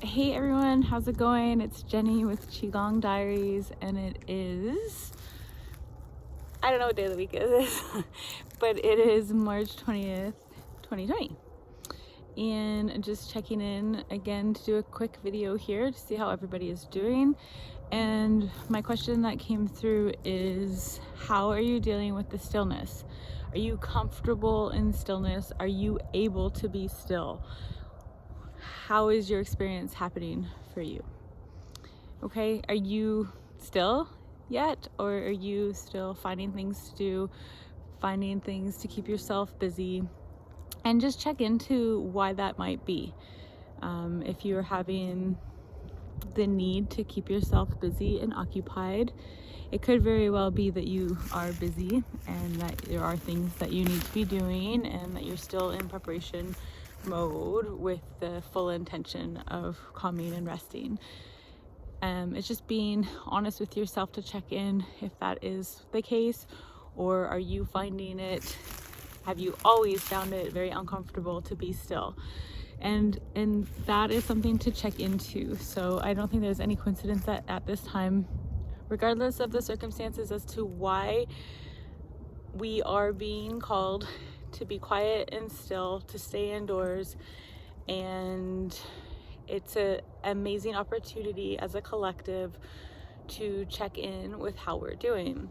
Hey everyone, how's it going? It's Jenny with Qigong Diaries, and it is, I don't know what day of the week it is, but it is March 20th, 2020. And just checking in again to do a quick video here to see how everybody is doing. And my question that came through is, how are you dealing with the stillness? Are you comfortable in stillness? Are you able to be still? How is your experience happening for you? Okay, are you still yet, or are you still finding things to do, finding things to keep yourself busy? And just check into why that might be. If you're having the need to keep yourself busy and occupied, it could very well be that you are busy and that there are things that you need to be doing and that you're still in preparation mode with the full intention of calming and resting. It's just being honest with yourself to check in if that is the case, or are you finding it, have you always found it very uncomfortable to be still? And that is something to check into. So I don't think there's any coincidence that at this time, regardless of the circumstances as to why we are being called to be quiet and still, to stay indoors, and it's an amazing opportunity as a collective to check in with how we're doing.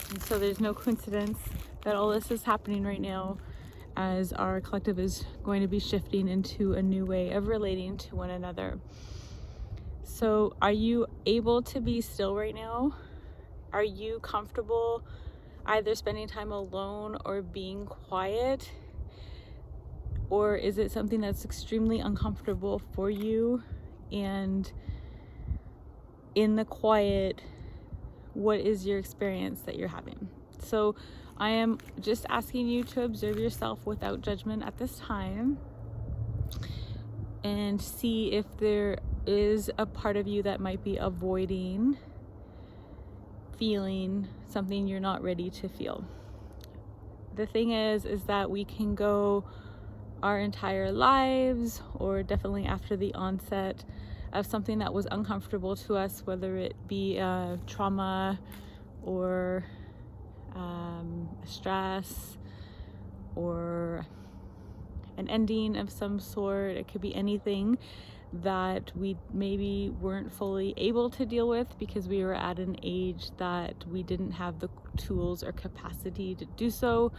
And so there's no coincidence that all this is happening right now, as our collective is going to be shifting into a new way of relating to one another. So are you able to be still right now? Are you comfortable either spending time alone or being quiet? Or is it something that's extremely uncomfortable for you? And in the quiet, what is your experience that you're having? So I am just asking you to observe yourself without judgment at this time and see if there is a part of you that might be avoiding feeling something you're not ready to feel. The thing is that we can go our entire lives, or definitely after the onset of something that was uncomfortable to us, whether it be a trauma or stress or an ending of some sort. It could be anything that we maybe weren't fully able to deal with because we were at an age that we didn't have the tools or capacity to do so,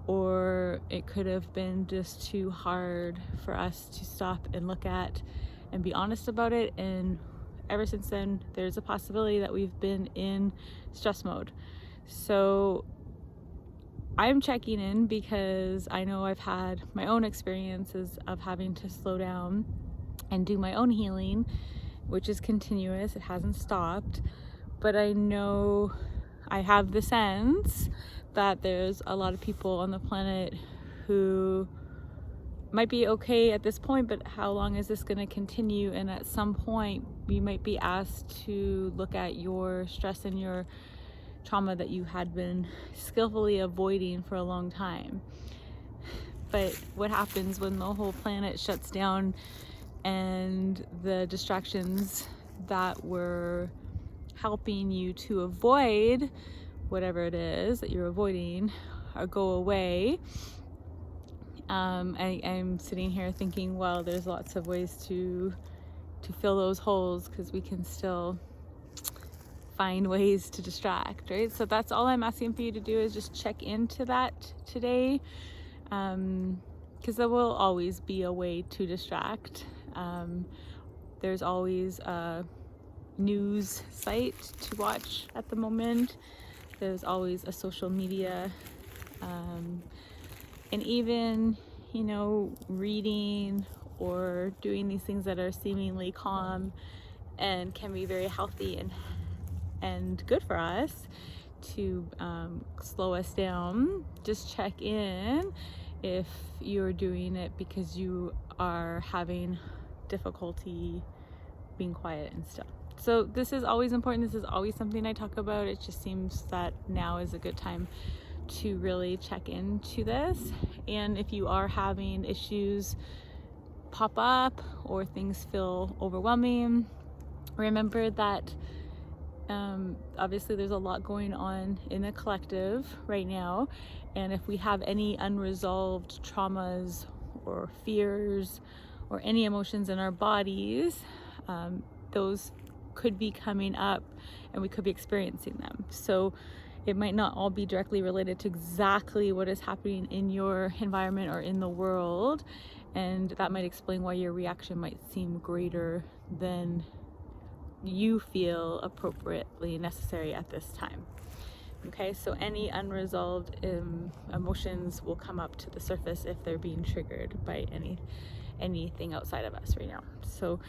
or it could have been just too hard for us to stop and look at and be honest about it. And ever since then, there's a possibility that we've been in stress mode. So I'm checking in because I know I've had my own experiences of having to slow down and do my own healing, which is continuous. It hasn't stopped. But I know, I have the sense that there's a lot of people on the planet who might be okay at this point, but how long is this going to continue? And at some point we might be asked to look at your stress and your trauma that you had been skillfully avoiding for a long time. But what happens when the whole planet shuts down and the distractions that were helping you to avoid whatever it is that you're avoiding go away? I'm sitting here thinking, well, there's lots of ways to fill those holes, because we can still find ways to distract, right? So that's all I'm asking for you to do, is just check into that today, because there will always be a way to distract. There's always a news site to watch at the moment. There's always a social media, and even, reading or doing these things that are seemingly calm and can be very healthy and good for us to slow us down. Just check in if you're doing it because you are having difficulty being quiet and still. So this is always important. This is always something I talk about. It just seems that now is a good time to really check into this. And if you are having issues pop up or things feel overwhelming, remember that obviously there's a lot going on in the collective right now, and if we have any unresolved traumas or fears or any emotions in our bodies, those could be coming up and we could be experiencing them. So it might not all be directly related to exactly what is happening in your environment or in the world, and that might explain why your reaction might seem greater than you feel appropriately necessary at this time. Okay, so any unresolved emotions will come up to the surface if they're being triggered by anything outside of us right now. So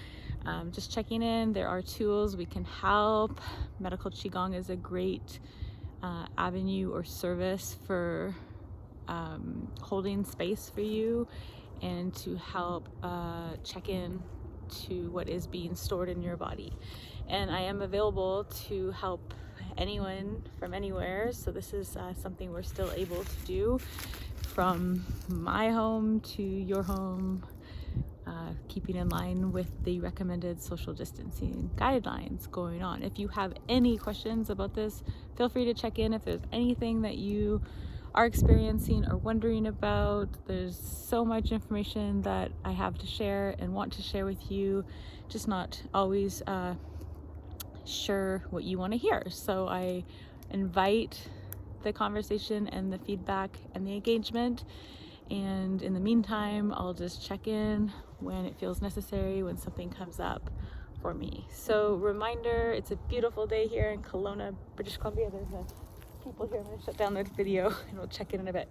just checking in. There are tools we can help. Medical Qigong is a great avenue or service for holding space for you and to help check in to what is being stored in your body. And I am available to help anyone from anywhere, so this is something we're still able to do from my home to your home, keeping in line with the recommended social distancing guidelines going on. If you have any questions about this, feel free to check in. If there's anything that you are experiencing or wondering about, there's so much information that I have to share and want to share with you, just not always sure what you want to hear. So I invite the conversation and the feedback and the engagement, and in the meantime I'll just check in when it feels necessary, when something comes up for me. So reminder, it's a beautiful day here in Kelowna, British Columbia. There's people here. I'm going to shut down this video and we'll check in a bit.